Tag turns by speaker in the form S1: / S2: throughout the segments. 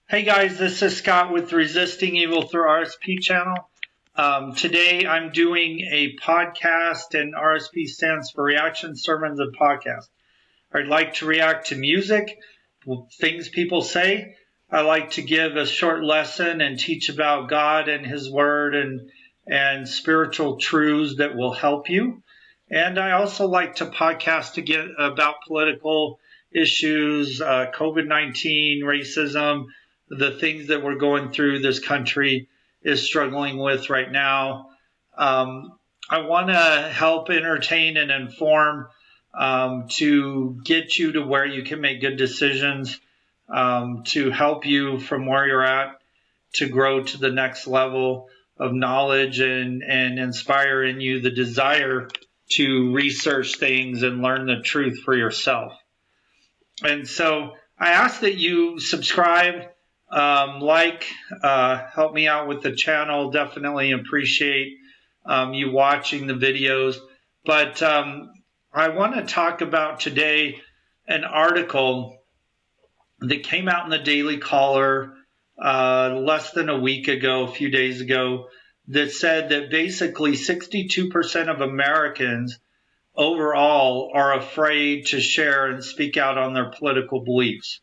S1: Hey guys, this is Scott with Resisting Evil through RSP channel. Today I'm doing a podcast, and RSP stands for Reaction Sermons and Podcast. I'd like to react to music, things people say. I like to give a short lesson and teach about God and His Word and spiritual truths that will help you. And I also like to podcast again about political issues, COVID-19, racism, the things that we're going through this country is struggling with right now. I want to help entertain and inform to get you to where you can make good decisions, to help you from where you're at to grow to the next level of knowledge and inspire in you the desire to research things and learn the truth for yourself. And so I ask that you subscribe, help me out with the channel. Definitely appreciate you watching the videos. But I want to talk about today an article that came out in the Daily Caller less than a week ago, a few days ago, that said that basically 62% of Americans overall are afraid to share and speak out on their political beliefs.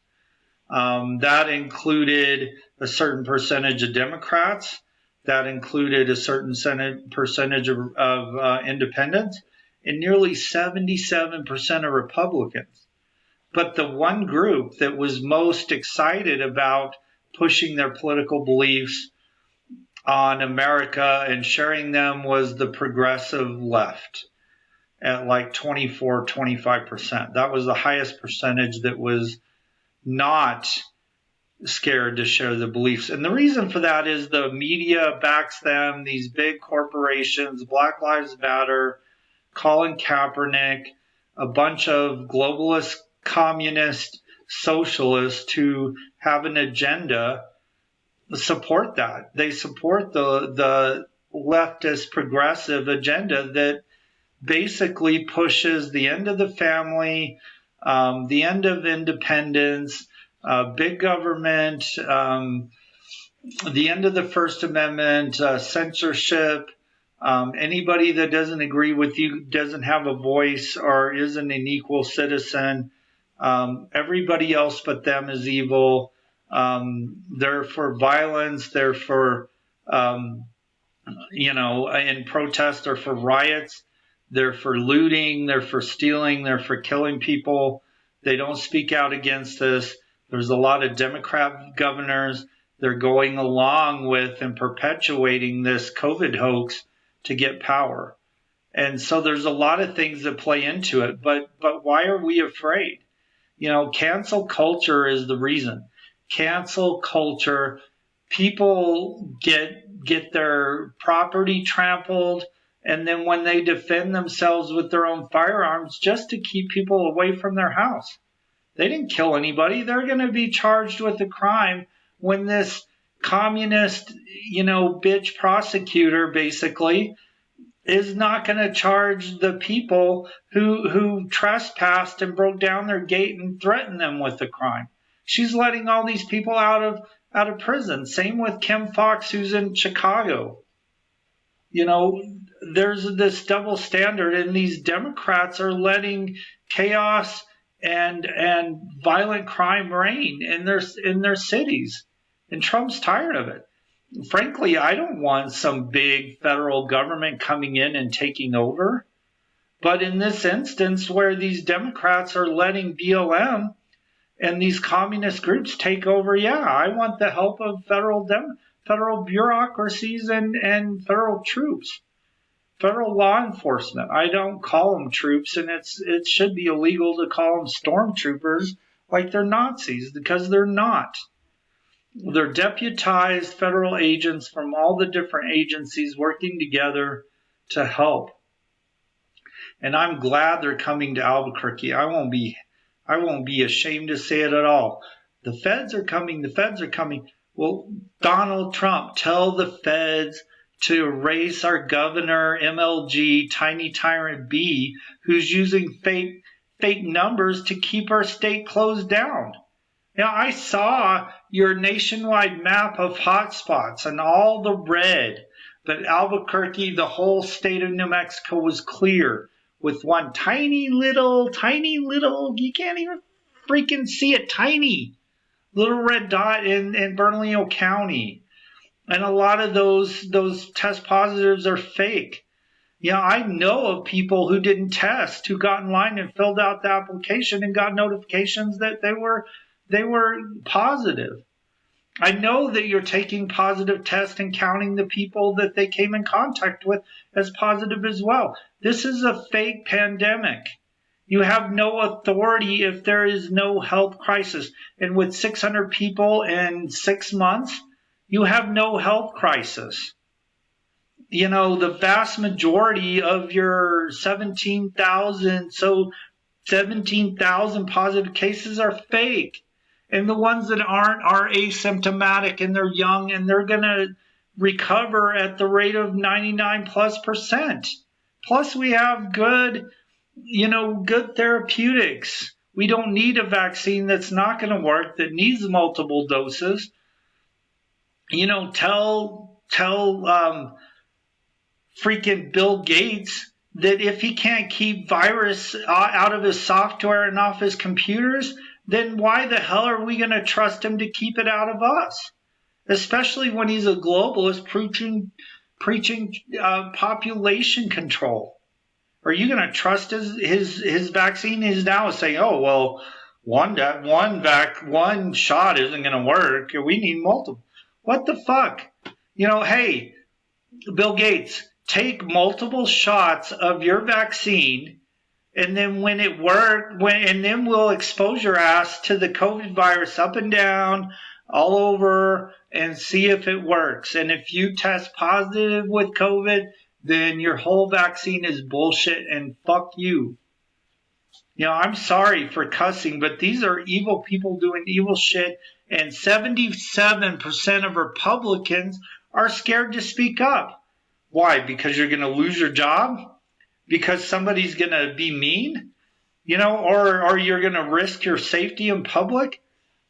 S1: That included a certain percentage of Democrats. That included a certain percentage of independents and nearly 77% of Republicans. But the one group that was most excited about pushing their political beliefs on America and sharing them was the progressive left at like 24, 25%. That was the highest percentage that was not scared to share the beliefs. And the reason for that is the media backs them, these big corporations, Black Lives Matter, Colin Kaepernick, a bunch of globalist, communist, socialists who have an agenda support that. They support the leftist progressive agenda that basically pushes the end of the family, the end of independence, big government, the end of the First Amendment, censorship. Anybody that doesn't agree with you doesn't have a voice or isn't an equal citizen. Everybody else but them is evil. They're for violence. They're for, in protest or for riots. They're for looting. They're for stealing. They're for killing people. They don't speak out against this. There's a lot of Democrat governors. They're going along with and perpetuating this COVID hoax to get power. And so there's a lot of things that play into it. But why are we afraid? Cancel culture is the reason. Cancel culture, people get their property trampled, and then when they defend themselves with their own firearms just to keep people away from their house. They didn't kill anybody. They're going to be charged with a crime when this communist, bitch prosecutor basically is not going to charge the people who trespassed and broke down their gate and threatened them with a crime. She's letting all these people out of prison. Same with Kim Foxx, who's in Chicago. There's this double standard, and these Democrats are letting chaos and violent crime reign in their cities. And Trump's tired of it. Frankly, I don't want some big federal government coming in and taking over. But in this instance, where these Democrats are letting BLM and these communist groups take over, I want the help of federal bureaucracies and federal troops, federal law enforcement. I don't call them troops, and it should be illegal to call them stormtroopers like they're Nazis, because they're not. They're deputized federal agents from all the different agencies working together to help. And I'm glad they're coming to Albuquerque. I won't be ashamed to say it at all. The feds are coming. The feds are coming. Well, Donald Trump, tell the feds to erase our governor, MLG, Tiny Tyrant B, who's using fake numbers to keep our state closed down. Now, I saw your nationwide map of hotspots and all the red, but Albuquerque, the whole state of New Mexico was clear with one tiny little, you can't even freaking see it, tiny little red dot in Bernalillo County. And a lot of those test positives are fake. I know of people who didn't test, who got in line and filled out the application and got notifications that they were positive. I know that you're taking positive tests and counting the people that they came in contact with as positive as well. This is a fake pandemic. You have no authority if there is no health crisis. And with 600 people in 6 months, you have no health crisis. The vast majority of your 17,000 positive cases are fake. And the ones that aren't are asymptomatic, and they're young, and they're going to recover at the rate of 99+%. Plus, we have good therapeutics. We don't need a vaccine that's not going to work, that needs multiple doses. Tell freaking Bill Gates that if he can't keep virus out of his software and off his computers, then why the hell are we going to trust him to keep it out of us? Especially when he's a globalist preaching population control. Are you going to trust his vaccine? He's now saying, oh, well, one shot isn't going to work. We need multiple. What the fuck? Hey, Bill Gates, take multiple shots of your vaccine, and then when it works, and then we'll expose your ass to the COVID virus up and down, all over, and see if it works. And if you test positive with COVID, then your whole vaccine is bullshit and fuck you. I'm sorry for cussing, but these are evil people doing evil shit, and 77% of Republicans are scared to speak up. Why? Because you're going to lose your job? Because somebody's going to be mean? Or you're going to risk your safety in public?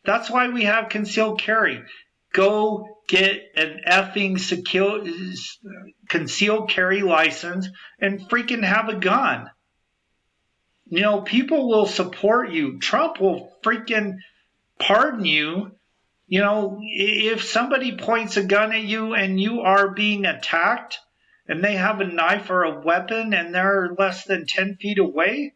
S1: That's why we have concealed carry. Go get an effing concealed carry license and freaking have a gun. People will support you. Trump will freaking pardon you. If somebody points a gun at you and you are being attacked, and they have a knife or a weapon and they're less than 10 feet away,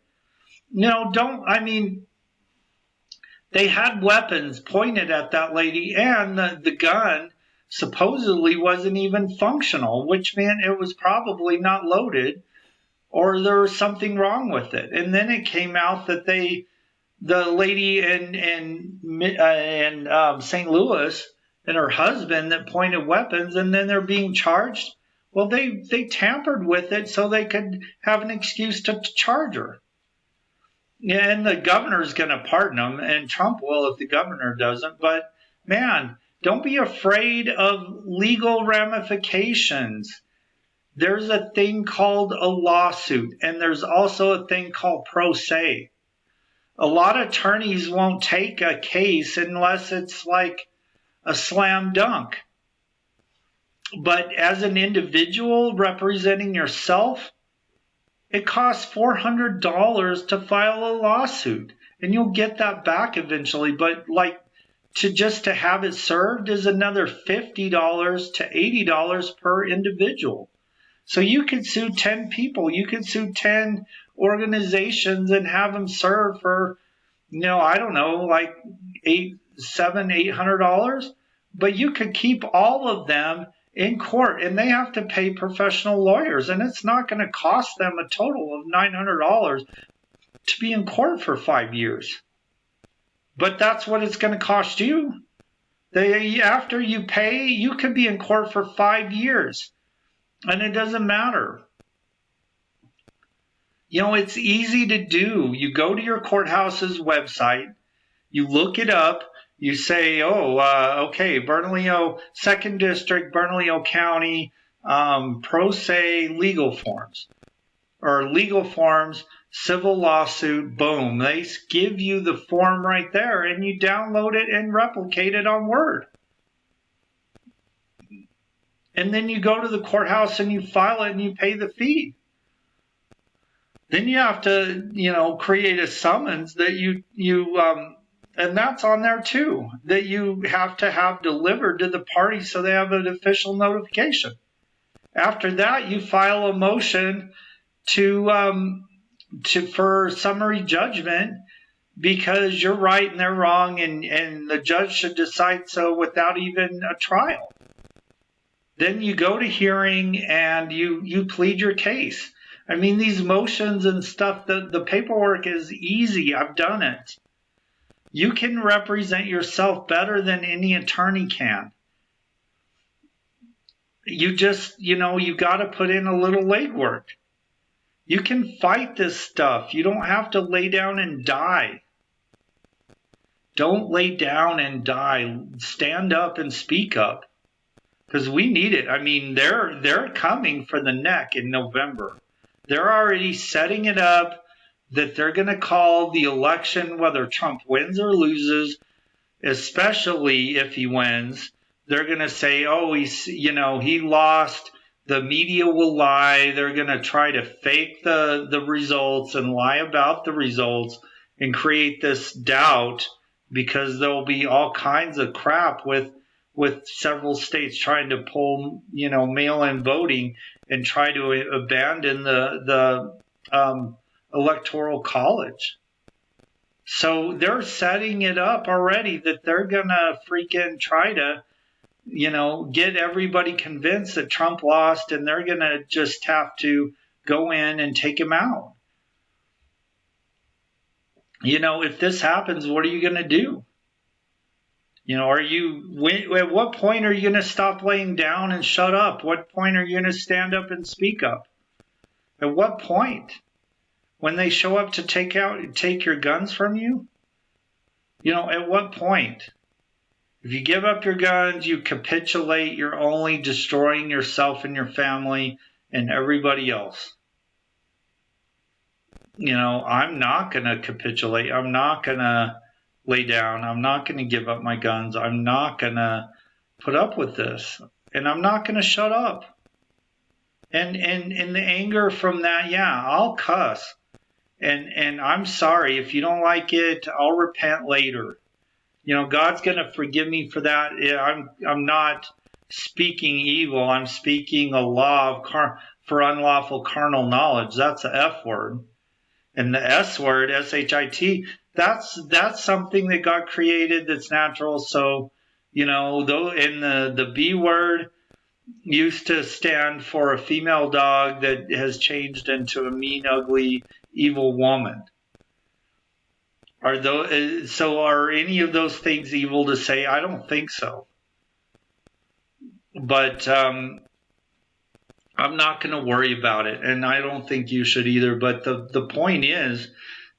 S1: they had weapons pointed at that lady, and the gun supposedly wasn't even functional, which meant it was probably not loaded, or there was something wrong with it. And then it came out that the lady in St. Louis and her husband that pointed weapons, and then they're being charged. Well, they tampered with it so they could have an excuse to charge her. Yeah, and the governor's going to pardon them, and Trump will if the governor doesn't. But, man, don't be afraid of legal ramifications. There's a thing called a lawsuit, and there's also a thing called pro se. A lot of attorneys won't take a case unless it's like a slam dunk. But as an individual representing yourself, it costs $400 to file a lawsuit, and you'll get that back eventually. But to have it served is another $50 to $80 per individual. So you could sue 10 people, you could sue 10 organizations and have them serve for, I don't know, like $800. But you could keep all of them in court, and they have to pay professional lawyers, and it's not going to cost them a total of $900 to be in court for 5 years. But that's what it's going to cost you. After you pay, you could be in court for 5 years, and it doesn't matter. It's easy to do. You go to your courthouse's website, you look it up, you say, okay, Bernalillo, 2nd District, Bernalillo County, pro se legal forms, or legal forms civil lawsuit, boom. They give you the form right there, and you download it and replicate it on Word. And then you go to the courthouse and you file it and you pay the fee. Then you have to, create a summons that and that's on there too, that you have to have delivered to the party so they have an official notification. After that, you file a motion for summary judgment because you're right and they're wrong, and the judge should decide so without even a trial. Then you go to hearing and you plead your case. I mean, these motions and stuff, the paperwork is easy. I've done it. You can represent yourself better than any attorney can. You just, you got to put in a little legwork. You can fight this stuff. You don't have to lay down and die. Don't lay down and die. Stand up and speak up. Because we need it. I mean, they're coming for the neck in November. They're already setting it up that they're going to call the election, whether Trump wins or loses, especially if he wins. They're going to say, oh, he lost. The media will lie. They're going to try to fake the results and lie about the results and create this doubt, because there'll be all kinds of crap with several states trying to pull, mail-in voting and try to abandon the electoral college. So they're setting it up already that they're going to freaking try to, get everybody convinced that Trump lost, and they're going to just have to go in and take him out. If this happens, what are you going to do? At what point are you going to stop laying down and shut up? What point are you going to stand up and speak up? At what point? When they show up to take your guns from you? At what point? If you give up your guns, you capitulate, you're only destroying yourself and your family and everybody else. I'm not going to capitulate. I'm not going to lay down. I'm not going to give up my guns. I'm not going to put up with this. And I'm not going to shut up. And the anger from that, I'll cuss. And I'm sorry. If you don't like it, I'll repent later. God's going to forgive me for that. I'm not speaking evil. I'm speaking a law for unlawful carnal knowledge. That's the F word. And the S word, S-H-I-T, that's something that God created that's natural. So, though in the B word used to stand for a female dog that has changed into a mean, ugly, evil woman. Are any of those things evil to say? I don't think so. But I'm not going to worry about it, and I don't think you should either. But the point is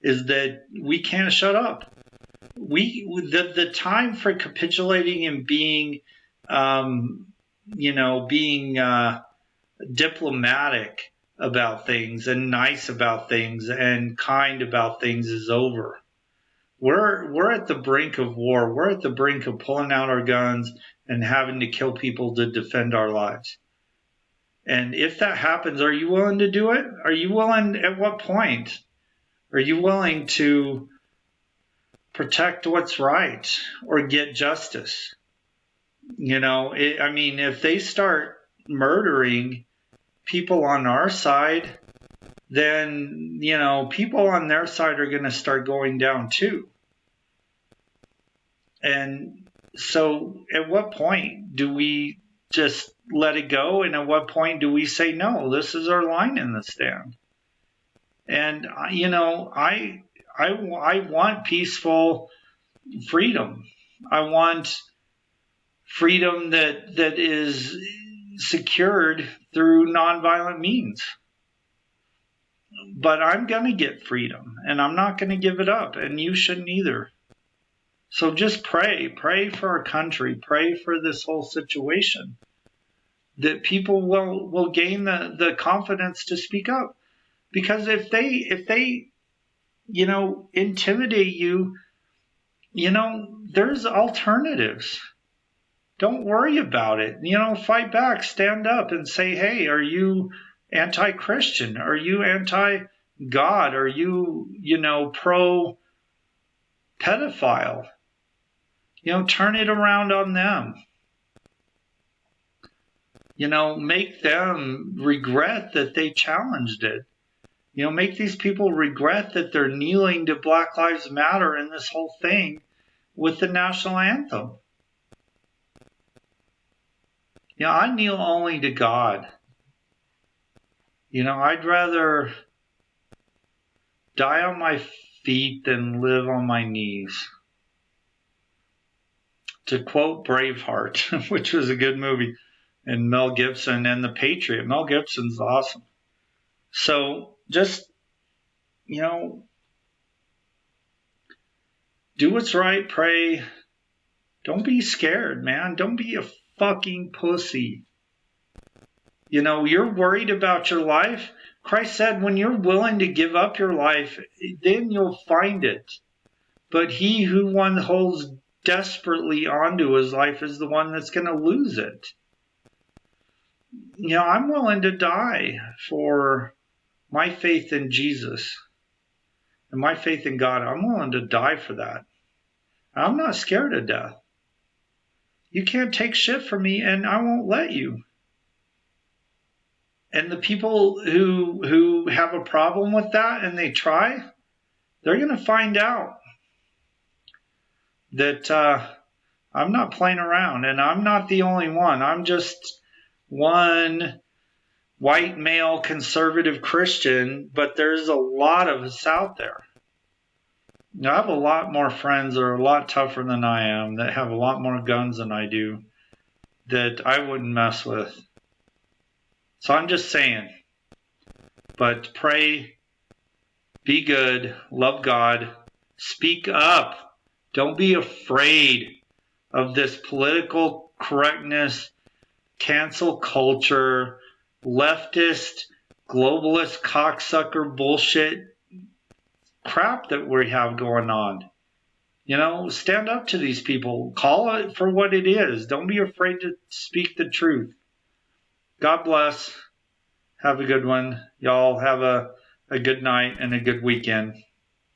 S1: that we can't shut up. The time for capitulating and being, diplomatic about things and nice about things and kind about things is over. We're at the brink of war. We're at the brink of pulling out our guns and having to kill people to defend our lives. And if that happens, are you willing to do it? Are you willing? At what point? Are you willing to protect what's right or get justice? If they start murdering people on our side, then, people on their side are going to start going down too. And so at what point do we just let it go? And at what point do we say, no, this is our line in the stand? And, I want peaceful freedom. I want freedom that is secured through nonviolent means. But I'm going to get freedom, and I'm not going to give it up, and you shouldn't either. So just pray for our country, pray for this whole situation, that people will gain the confidence to speak up. Because if they intimidate you, there's alternatives. Don't worry about it. Fight back, stand up and say, hey, are you anti-Christian? Are you anti-God? Are you, pro-pedophile? Turn it around on them. Make them regret that they challenged it. Make these people regret that they're kneeling to Black Lives Matter in this whole thing with the national anthem. I kneel only to God. I'd rather die on my feet than live on my knees. To quote Braveheart, which was a good movie, and Mel Gibson and The Patriot. Mel Gibson's awesome. So just, do what's right, pray. Don't be scared, man. Don't be a fucking pussy. You're worried about your life. Christ said when you're willing to give up your life, then you'll find it. But he who one holds desperately onto his life is the one that's going to lose it. I'm willing to die for my faith in Jesus and my faith in God. I'm willing to die for that. I'm not scared of death. You can't take shit from me, and I won't let you. And the people who have a problem with that and they try, they're going to find out that I'm not playing around, and I'm not the only one. I'm just one white male conservative Christian, but there's a lot of us out there. I have a lot more friends that are a lot tougher than I am, that have a lot more guns than I do, that I wouldn't mess with. So I'm just saying. But pray, be good, love God, speak up. Don't be afraid of this political correctness, cancel culture, leftist, globalist, cocksucker bullshit crap that we have going on. Stand up to these people. Call it for what it is. Don't be afraid to speak the truth. God bless. Have a good one. Y'all have a good night and a good weekend.